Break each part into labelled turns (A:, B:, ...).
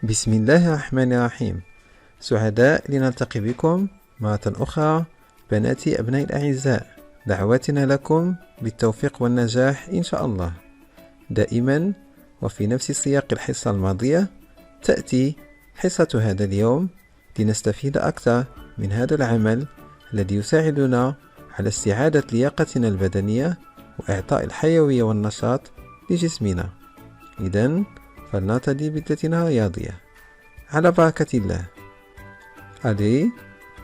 A: بسم الله الرحمن الرحيم. سعداء لنلتقي بكم مرة أخرى بناتي أبنائي الأعزاء. دعواتنا لكم بالتوفيق والنجاح إن شاء الله. دائما وفي نفس سياق الحصة الماضية تأتي حصة هذا اليوم لنستفيد أكثر من هذا العمل الذي يساعدنا على استعادة لياقتنا البدنية وإعطاء الحيوية والنشاط لجسمنا. إذن فلنرتدي بدلتنا الرياضية. على بركة الله. Allez,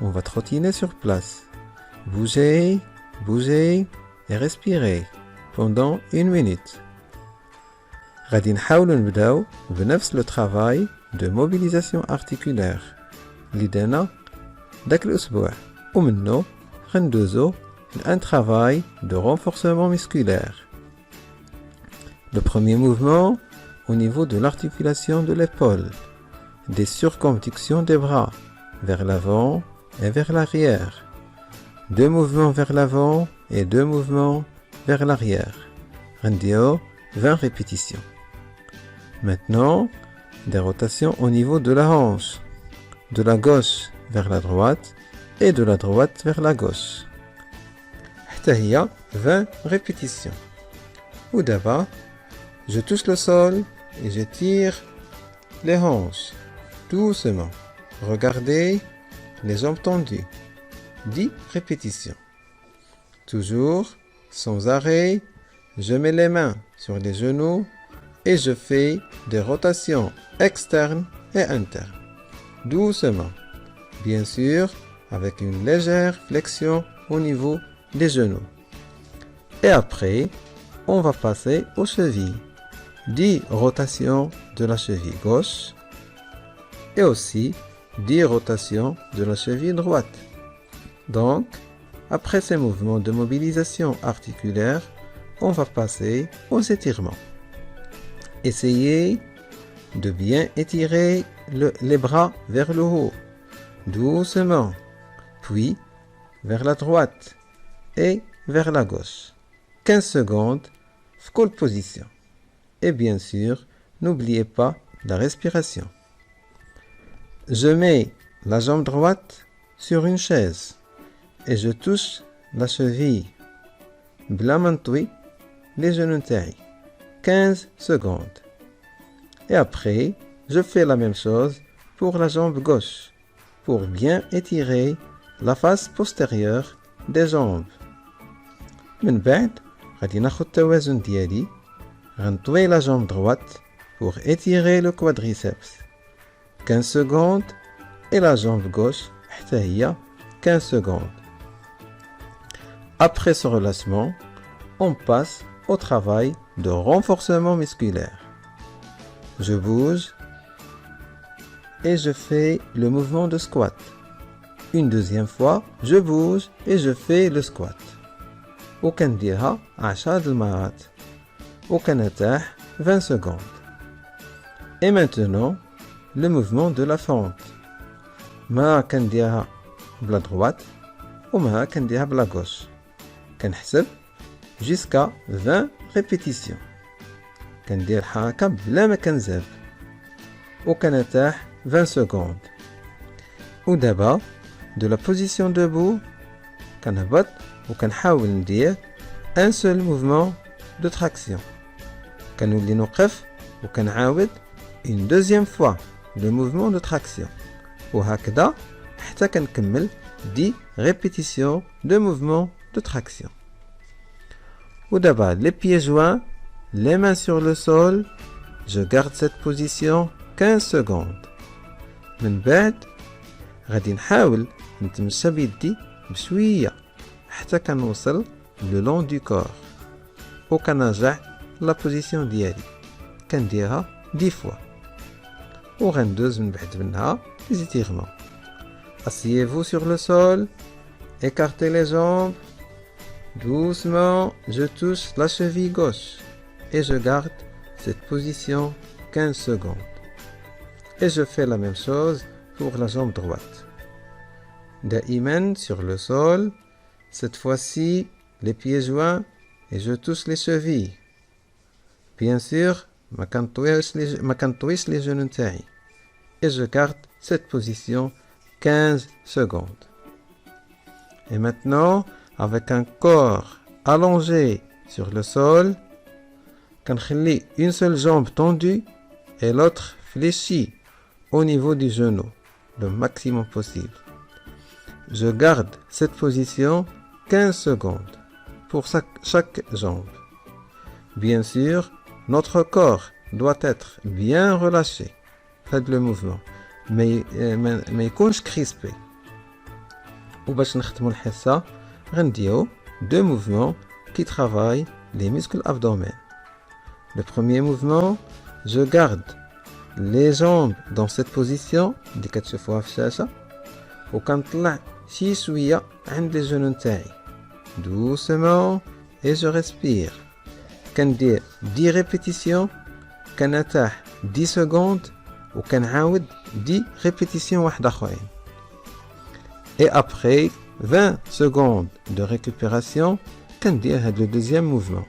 A: on va trottiner sur place. Bougez, bougez et respirez pendant 1 minute. غادي نحاولوا نبداو بنفس لو travail de mobilisation articulaire اللي دانا داك الأسبوع ومنه غندوزو un travail de renforcement musculaire. Le premier mouvement au niveau de l'articulation de l'épaule, des surconductions des bras vers l'avant et vers l'arrière, 2 mouvements vers l'avant et 2 mouvements vers l'arrière. Rendio 20 répétitions. Maintenant, des rotations au niveau de la hanche, de la gauche vers la droite et de la droite vers la gauche. حتى هي 20 répétitions. Ou d'abord, je touche le sol et je tire les hanches doucement. Regardez les jambes tendues. 10 répétitions. Toujours, sans arrêt, je mets les mains sur les genoux et je fais des rotations externes et internes. Doucement. Bien sûr, avec une légère flexion au niveau des genoux. Et après, on va passer aux chevilles. 10 rotations de la cheville gauche et aussi 10 rotations de la cheville droite. Donc, après ces mouvements de mobilisation articulaire, on va passer aux étirements. Essayez de bien étirer les bras vers le haut, doucement, puis vers la droite et vers la gauche. 15 secondes, full position. Et bien sûr, n'oubliez pas la respiration. Je mets la jambe droite sur une chaise et je touche la cheville. بلا ما نطوي les genoux نتاعي. 15 secondes. Et après, je fais la même chose pour la jambe gauche pour bien étirer la face postérieure des jambes. من بعد غادي ناخد التوازن ديالي. غنطوي la jambe droite pour étirer le quadriceps. 15 secondes et la jambe gauche حتى هي 15 secondes. Après ce relâchement, on passe au travail de renforcement musculaire. Je bouge et je fais le mouvement de squat. Une deuxième fois, je bouge et je fais le squat. وكنديرها 10 المرات. وكنرتاح 20 secondes. Et maintenant, le mouvement de la fente. مرة كنديرها بلا droite ومرة كنديرها بلا gauche. كنحسب jusqu'à 20 répétitions. كندير حركة بلا ما كنزاد. وكنرتاح 20 secondes. ودابا de la position debout كنهبط وكنحاول ندير un seul mouvement de traction. كنولي نوقف وكنعاود une deuxième fois le mouvement de traction. وهكذا حتى كنكمل 10 répétitions de mouvement de traction. ودابا les pieds joints, les mains sur le sol, je garde cette position 15 secondes. من بعد غادي نحاول نتمشى بيدي بشوية حتى كنوصل le long du corps. وكنرجع لا بوزيسيون ديالي كنديرها 10 fois. وغندوز من بعد منها les étirements. Asseyez-vous sur le sol, écartez les jambes. Doucement, je touche la cheville gauche et je garde cette position 15 secondes. Et je fais la même chose pour la jambe droite. Da'iman sur le sol, cette fois-ci les pieds joints et je touche les chevilles. Bien sûr, ما كنطويش les genoux نتاعي. et je garde cette position 15 secondes. Et maintenant, avec un corps allongé sur le sol, كنخلي une seule jambe tendue et l'autre fléchie au niveau du genou, le maximum possible. Je garde cette position 15 secondes pour chaque jambe. Bien sûr, notre corps doit être bien relâché. Faites le mouvement, mais ما يكونش crispé. وباش نختموا الحصة غنديو deux mouvements qui travaillent les muscles abdominaux. Le premier mouvement, je garde les jambes dans cette position اللي كتشوفوها في الشاشة وكنطلع شي شوية عند les genoux نتاعي doucement et je respire. كندير 10 répétitions كنرتاح 10 secondes وكنعاود 10 répétitions واحدة أخرين. Et après 20 secondes de récupération كندير هاد le deuxième mouvement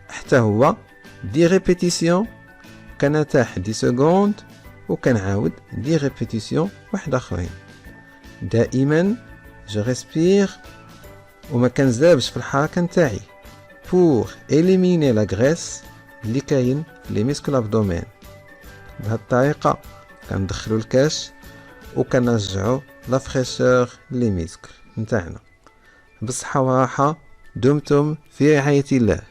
A: حتى هو 10 répétitions كنرتاح 10 secondes وكنعاود 10 répétitions واحدة أخرين. دائما je respire وما كنزابش في الحركة نتاعي pour éliminer la graisse اللي كاين في les muscles abdominaux. بهذه الطريقة كندخلوا الكاش وكنرجعوا لا فريشور لي ميسكل نتاعنا. بالصحة والراحة، دمتم في رعاية الله.